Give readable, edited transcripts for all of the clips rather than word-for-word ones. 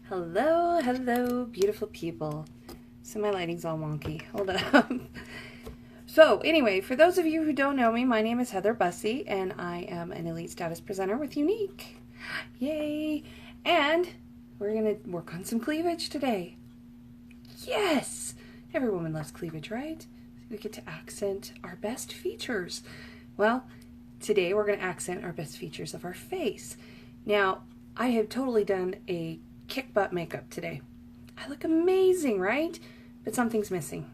Hello, hello, beautiful people. So my lighting's all wonky. Hold up. So anyway, for those of you who don't know me, my name is Heather Bussey, and I am an Elite Status Presenter with Unique. Yay! And we're going to work on some cleavage today. Yes! Every woman loves cleavage, right? We get to accent our best features. Well, today we're going to accent our best features of our face. Now, I have totally done a kick butt makeup today. I look amazing, right? But something's missing.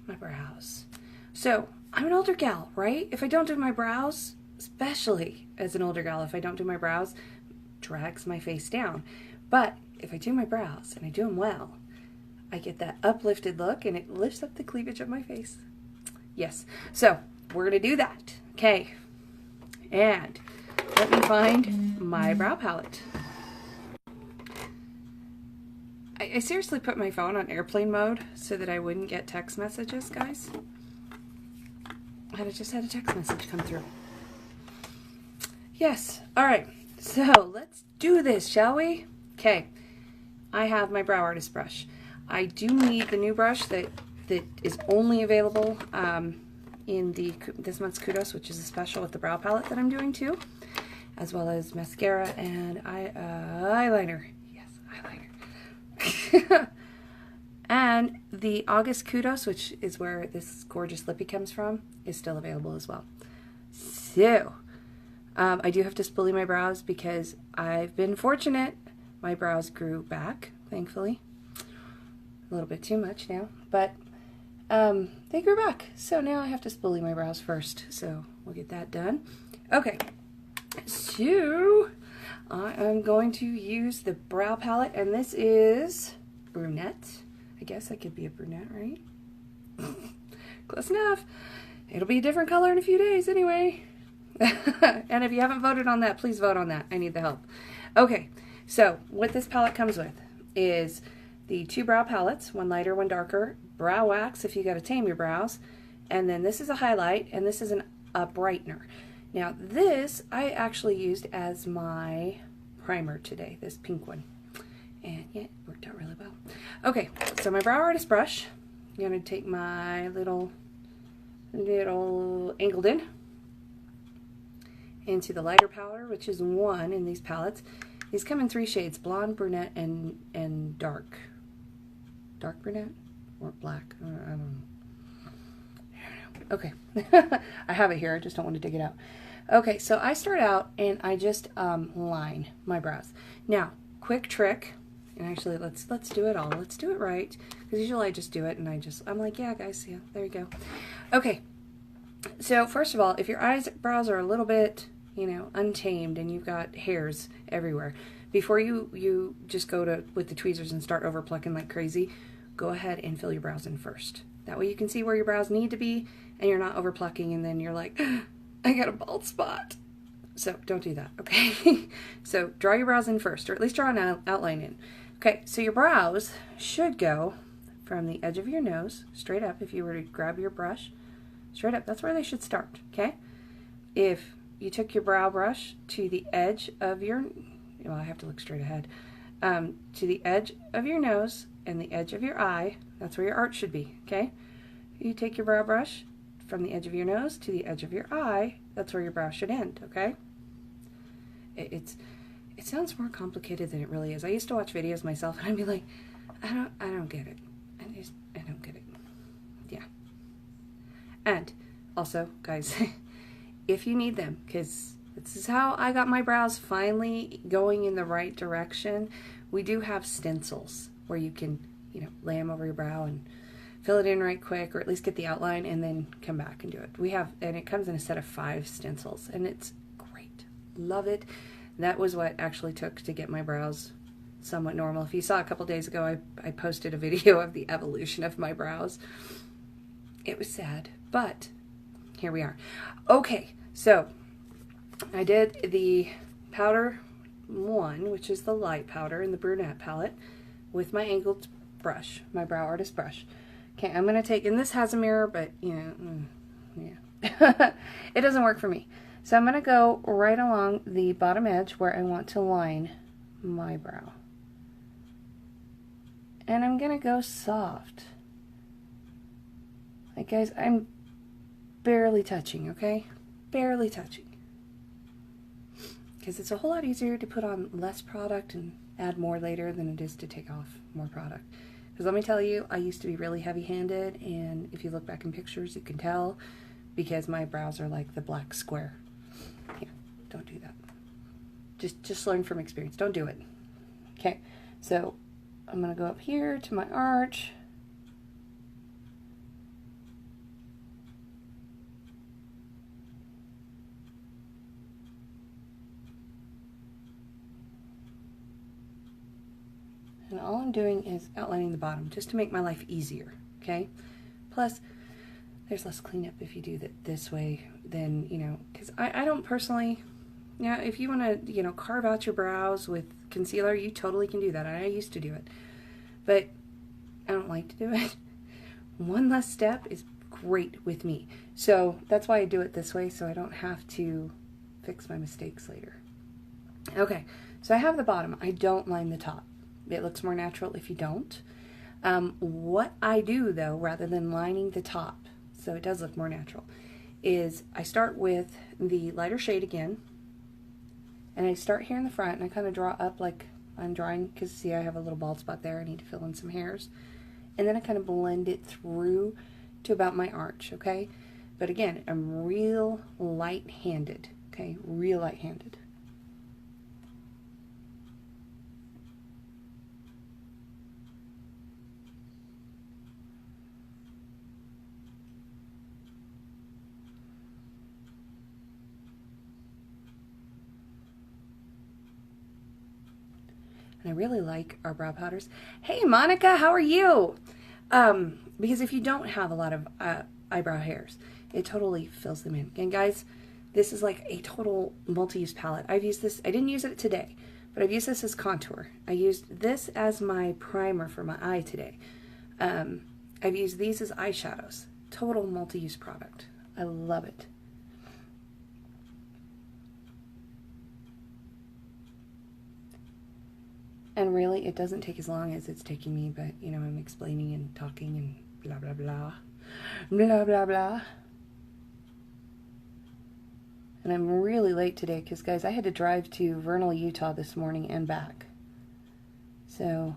My brows. So, I'm an older gal, right? If I don't do my brows, especially as an older gal, if I don't do my brows, it drags my face down. But if I do my brows and I do them well, I get that uplifted look and it lifts up the cleavage of my face. Yes. So, we're going to do that. Okay. And let me find my brow palette. I seriously put my phone on airplane mode so that I wouldn't get text messages, guys. I just had a text message come through. Yes. All right. So let's do this, shall we? Okay. I have my brow artist brush. I do need the new brush that is only available in this month's Kudos, which is a special with the brow palette that I'm doing too, as well as mascara and eyeliner. Yes, eyeliner. And the August Kudos, which is where this gorgeous lippy comes from, is still available as well. So, I do have to spoolie my brows because I've been fortunate. My brows grew back, thankfully. A little bit too much now, but they grew back. So now I have to spoolie my brows first. So we'll get that done. Okay, so I am going to use the brow palette, and this is brunette. I guess I could be a brunette, right? Close enough. It'll be a different color in a few days anyway. And if you haven't voted on that, please vote on that. I need the help. Okay, so what this palette comes with is the two brow palettes, one lighter, one darker, brow wax if you got to tame your brows, and then this is a highlight, and this is a brightener. Now this I actually used as my primer today, this pink one. And yeah, it worked out really well. Okay, so my brow artist brush, I'm going to take my little angled in into the lighter powder, which is 1 in these palettes. These come in 3 shades, blonde, brunette, and dark. Dark brunette? Or black? I don't know. Okay. I have it here, I just don't want to dig it out. Okay, so I start out and I just line my brows. Now, quick trick, and actually let's do it all. Let's do it right, because usually I just do it and I'm like, yeah guys, yeah, there you go. Okay, so first of all, if your eyebrows are a little bit, you know, untamed and you've got hairs everywhere, before you just go with the tweezers and start over plucking like crazy, go ahead and fill your brows in first. That way you can see where your brows need to be and you're not over plucking and then you're like, I got a bald spot. So don't do that, okay? So draw your brows in first, or at least draw an outline in. Okay, so your brows should go from the edge of your nose, straight up. If you were to grab your brush, straight up, that's where they should start, okay? If you took your brow brush to the edge of your, well, I have to look straight ahead, to the edge of your nose and the edge of your eye, that's where your arch should be, okay? You take your brow brush from the edge of your nose to the edge of your eye, that's where your brow should end, okay? It sounds more complicated than it really is. I used to watch videos myself and I'd be like, I don't get it. I don't get it. Yeah. And also, guys, if you need them, because this is how I got my brows finally going in the right direction, we do have stencils where you can, you know, lay them over your brow and fill it in right quick, or at least get the outline and then come back and do it. We have, and it comes in a set of 5 stencils, and it's great. Love it. That was what actually took to get my brows somewhat normal. If you saw a couple days ago, I posted a video of the evolution of my brows. It was sad, but here we are. Okay, so I did the powder 1, which is the light powder in the brunette palette, with my angled brush, my brow artist brush. Okay, I'm going to take, and this has a mirror, but, you know, yeah. It doesn't work for me. So I'm going to go right along the bottom edge where I want to line my brow. And I'm gonna go soft. Like, guys, I'm barely touching, okay? Barely touching. Because it's a whole lot easier to put on less product and add more later than it is to take off more product. Because let me tell you, I used to be really heavy-handed, and if you look back in pictures, you can tell, because my brows are like the black square. Here, don't do that. Just learn from experience. Don't do it. Okay, so I'm going to go up here to my arch. And all I'm doing is outlining the bottom just to make my life easier, okay? Plus, there's less cleanup if you do that this way than, you know, because I don't personally, yeah, if you want to, you know, carve out your brows with concealer, you totally can do that. I used to do it, but I don't like to do it. One less step is great with me. So that's why I do it this way, so I don't have to fix my mistakes later. Okay, so I have the bottom. I don't line the top. It looks more natural if you don't. What I do, though, rather than lining the top, so it does look more natural, is I start with the lighter shade again, and I start here in the front, and I kind of draw up like I'm drawing, because see, I have a little bald spot there. I need to fill in some hairs. And then I kind of blend it through to about my arch, okay? But again, I'm real light-handed, okay? Real light-handed. And I really like our brow powders. Hey, Monica, how are you? Because if you don't have a lot of eyebrow hairs, it totally fills them in. And guys, this is like a total multi-use palette. I've used this, I didn't use it today, but I've used this as contour. I used this as my primer for my eye today. I've used these as eyeshadows. Total multi-use product. I love it. And really, it doesn't take as long as it's taking me, but, you know, I'm explaining and talking and blah, blah, blah. Blah, blah, blah. And I'm really late today because, guys, I had to drive to Vernal, Utah this morning and back. So,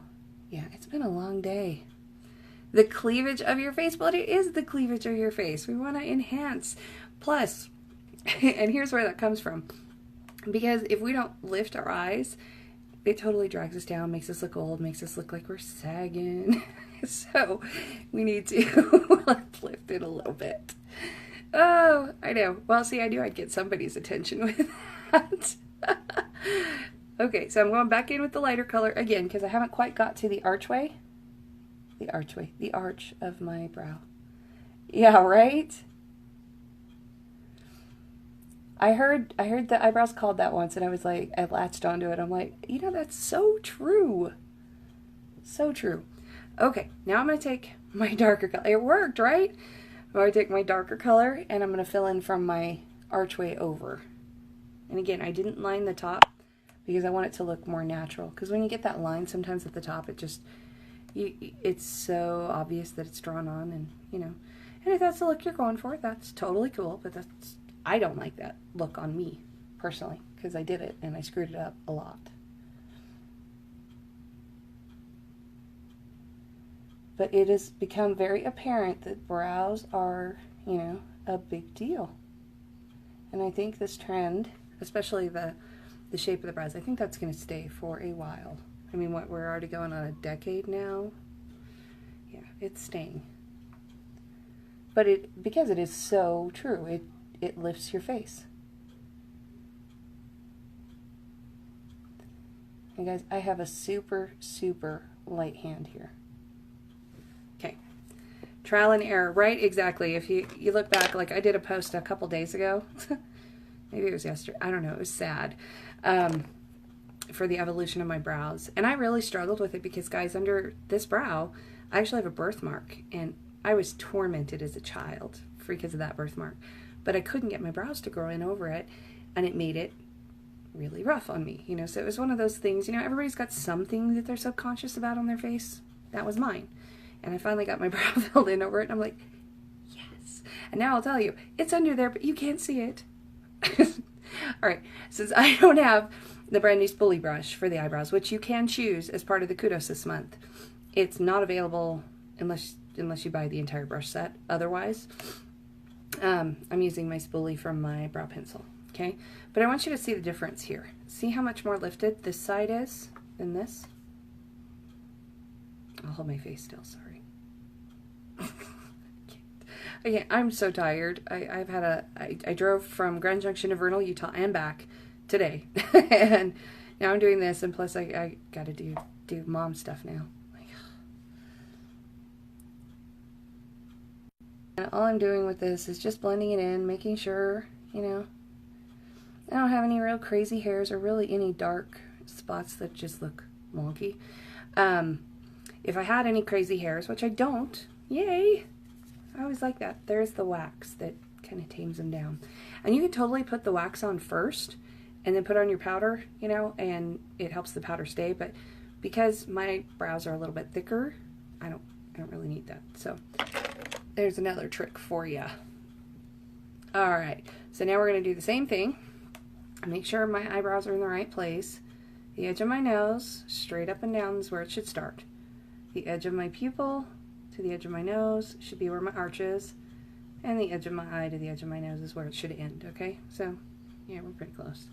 yeah, it's been a long day. The cleavage of your face. Well, it is the cleavage of your face. We want to enhance. Plus, and here's where that comes from. Because if we don't lift our eyes, it totally drags us down, makes us look old, makes us look like we're sagging. So we need to uplift it a little bit. Oh, I know. Well, see, I knew I'd get somebody's attention with that. Okay, so I'm going back in with the lighter color again because I haven't quite got to the archway. The arch of my brow. Yeah, right? I heard the eyebrows called that once, and I was like, I latched onto it. I'm like, you know, that's so true. So true. Okay, now I'm going to take my darker color. It worked, right? I'm going to take my darker color, and I'm going to fill in from my archway over. And again, I didn't line the top because I want it to look more natural. Because when you get that line, sometimes at the top, it just, it's so obvious that it's drawn on, and, you know. And if that's the look you're going for, that's totally cool, but that's, I don't like that look on me, personally, because I did it and I screwed it up a lot. But it has become very apparent that brows are, you know, a big deal. And I think this trend, especially the shape of the brows, I think that's going to stay for a while. I mean, what, we're already going on a decade now? Yeah, it's staying. But because it is so true, it lifts your face. And guys, I have a super, super light hand here. Okay. Trial and error, right? Exactly. If you look back, like I did a post a couple days ago. Maybe it was yesterday. I don't know. It was sad. For the evolution of my brows. And I really struggled with it because, guys, under this brow, I actually have a birthmark. And I was tormented as a child because of that birthmark. But I couldn't get my brows to grow in over it, and it made it really rough on me, you know. So it was one of those things, you know, everybody's got something that they're subconscious about on their face. That was mine. And I finally got my brow filled in over it, and I'm like, yes. And now I'll tell you, it's under there, but you can't see it. All right, since I don't have the brand new spoolie brush for the eyebrows, which you can choose as part of the Kudos this month, it's not available unless you buy the entire brush set. Otherwise, I'm using my spoolie from my brow pencil, okay? But I want you to see the difference here. See how much more lifted this side is than this? I'll hold my face still, sorry. Okay, I'm so tired. I drove from Grand Junction to Vernal, Utah and back today. And now I'm doing this, and plus I gotta do mom stuff now. And all I'm doing with this is just blending it in, making sure, you know, I don't have any real crazy hairs or really any dark spots that just look wonky. If I had any crazy hairs, which I don't, yay! I always like that. There's the wax that kind of tames them down. And you could totally put the wax on first and then put on your powder, you know, and it helps the powder stay. But because my brows are a little bit thicker, I don't really need that. So there's another trick for you. All right, so now we're going to do the same thing. Make sure my eyebrows are in the right place. The edge of my nose, straight up and down is where it should start. The edge of my pupil to the edge of my nose should be where my arch is, and the edge of my eye to the edge of my nose is where it should end, okay? So, yeah, we're pretty close.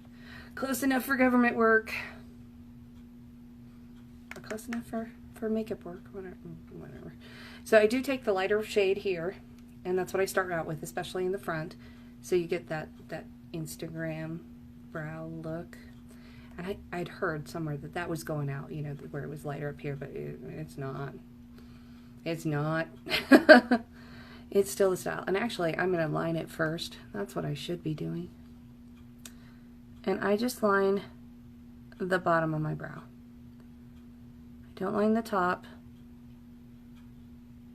Close enough for government work. Or close enough for makeup work, whatever. So I do take the lighter shade here, and that's what I start out with, especially in the front, so you get that Instagram brow look. And I'd heard somewhere that was going out, you know, where it was lighter up here, but it's not. It's not. It's still the style. And actually, I'm going to line it first. That's what I should be doing. And I just line the bottom of my brow. I don't line the top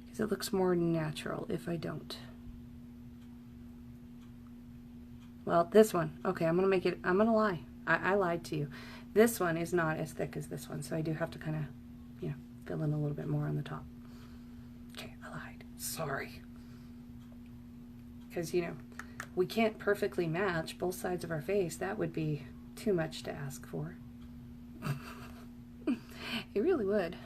because it looks more natural if I don't. Well, this one. Okay, I'm going to lie. I lied to you. This one is not as thick as this one, so I do have to kind of, you know, fill in a little bit more on the top. Okay, I lied. Sorry. Because, you know, we can't perfectly match both sides of our face. That would be too much to ask for. It really would.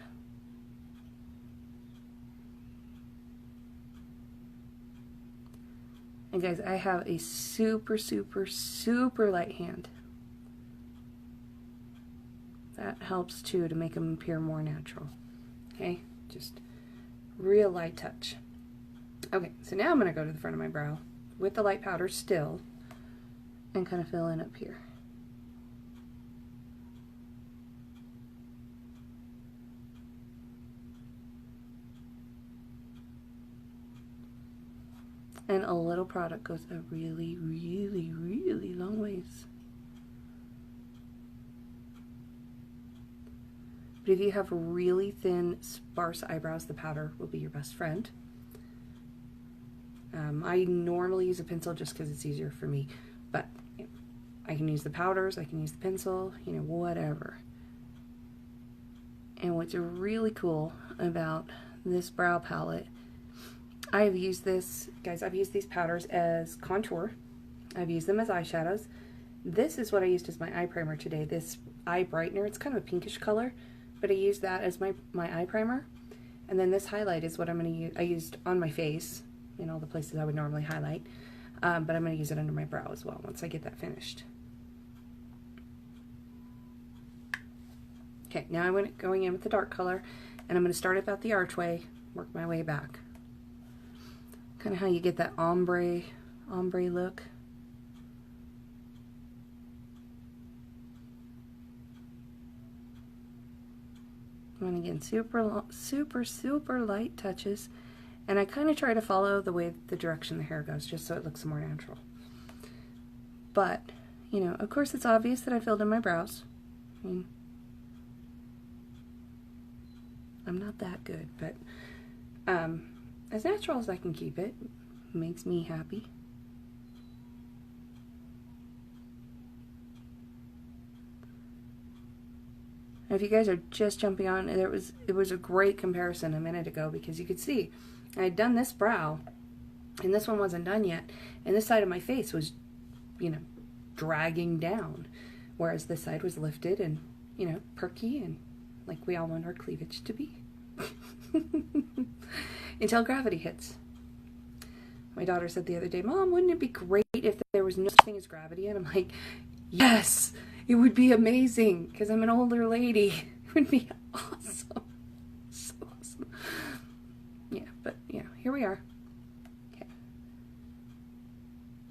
And guys, I have a super, super, super light hand. That helps too to make them appear more natural. Okay, just real light touch. Okay, so now I'm going to go to the front of my brow with the light powder still and kind of fill in up here. And a little product goes a really, really, really long ways. But if you have really thin, sparse eyebrows, the powder will be your best friend. I normally use a pencil just because it's easier for me, but you know, I can use the powders, I can use the pencil, you know, whatever. And what's really cool about this brow palette, I've used this, guys, I've used these powders as contour. I've used them as eyeshadows. This is what I used as my eye primer today, this eye brightener. It's kind of a pinkish color, but I used that as my eye primer. And then this highlight is what I'm going to use. I used on my face, in all the places I would normally highlight, but I'm going to use it under my brow as well once I get that finished. Okay, now I'm going in with the dark color, and I'm going to start about the archway, work my way back. Kind of how you get that ombre look. And again, super light touches, and I kind of try to follow the direction the hair goes, just so it looks more natural. But you know, of course, it's obvious that I filled in my brows. I mean, I'm not that good, but as natural as I can keep it makes me happy. And if you guys are just jumping on, it was a great comparison a minute ago, because you could see I had done this brow and this one wasn't done yet, and this side of my face was, you know, dragging down, whereas this side was lifted and, you know, perky and like we all want our cleavage to be. Until gravity hits. My daughter said the other day, Mom, wouldn't it be great if there was no such thing as gravity? And I'm like, yes, it would be amazing, because I'm an older lady. It would be awesome. So awesome. Yeah, but yeah, here we are. Okay.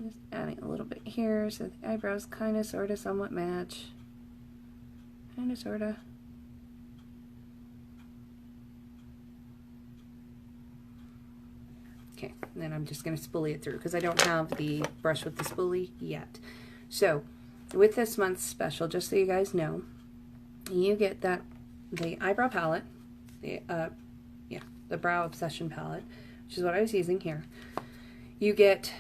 Just adding a little bit here so the eyebrows kind of, sort of, somewhat match. Kind of, sort of. Okay, and then I'm just going to spoolie it through because I don't have the brush with the spoolie yet. So, with this month's special, just so you guys know, you get the eyebrow palette, the Brow Obsession palette, which is what I was using here. You get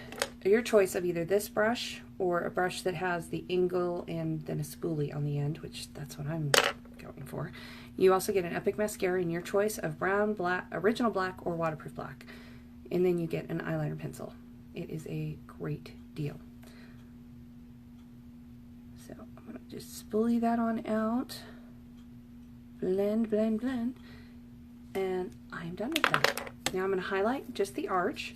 your choice of either this brush or a brush that has the angle and then a spoolie on the end, which that's what I'm going for. You also get an Epic mascara in your choice of brown, black, original black, or waterproof black. And then you get an eyeliner pencil. It is a great deal. So I'm going to just spoolie that on out. Blend, blend, blend. And I'm done with that. Now I'm going to highlight just the arch.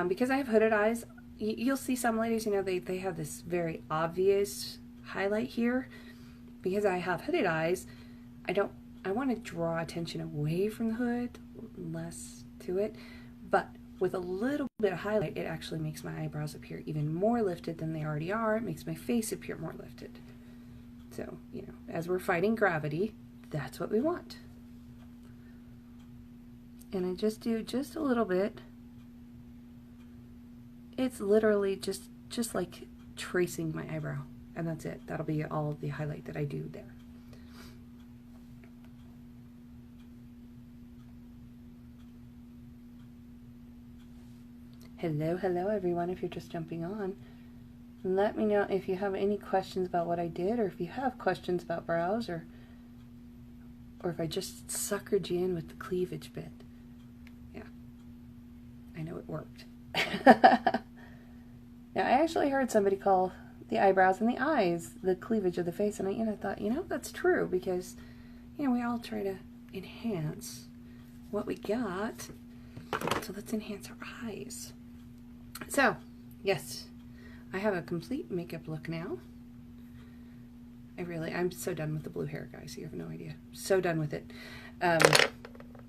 Because I have hooded eyes, you'll see some ladies, you know, they have this very obvious highlight here. Because I have hooded eyes, I want to draw attention away from the hood, less to it. But with a little bit of highlight, it actually makes my eyebrows appear even more lifted than they already are. It makes my face appear more lifted. So, you know, as we're fighting gravity, that's what we want. And I just do just a little bit. It's literally just like tracing my eyebrow. And that's it. That'll be all of the highlight that I do there. Hello, hello everyone, if you're just jumping on. Let me know if you have any questions about what I did, or if you have questions about brows, or if I just suckered you in with the cleavage bit. Yeah, I know it worked. Now, I actually heard somebody call the eyebrows and the eyes the cleavage of the face, and I thought, you know, that's true, because, you know, we all try to enhance what we got, so let's enhance our eyes. So, yes, I have a complete makeup look now. I'm so done with the blue hair, guys. You have no idea. So done with it.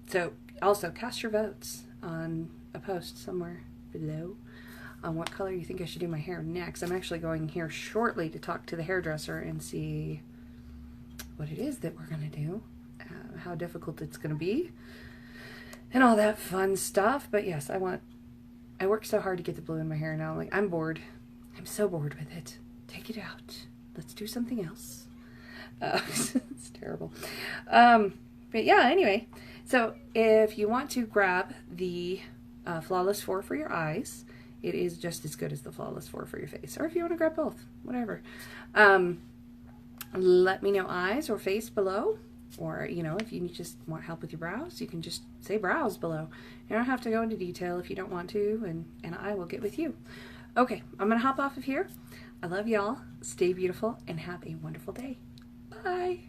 So, also, cast your votes on a post somewhere below on what color you think I should do my hair next. I'm actually going here shortly to talk to the hairdresser and see what it is that we're going to do, how difficult it's going to be, and all that fun stuff. But yes, I worked so hard to get the blue in my hair. Now I'm bored. I'm so bored with it. Take it out. Let's do something else. It's terrible. But yeah, anyway. So if you want to grab the Flawless 4 for your eyes, it is just as good as the Flawless 4 for your face. Or if you want to grab both, whatever. Let me know eyes or face below. Or, you know, if you just want help with your brows, you can just say brows below. You don't have to go into detail if you don't want to, and I will get with you. Okay, I'm going to hop off of here. I love y'all. Stay beautiful and have a wonderful day. Bye.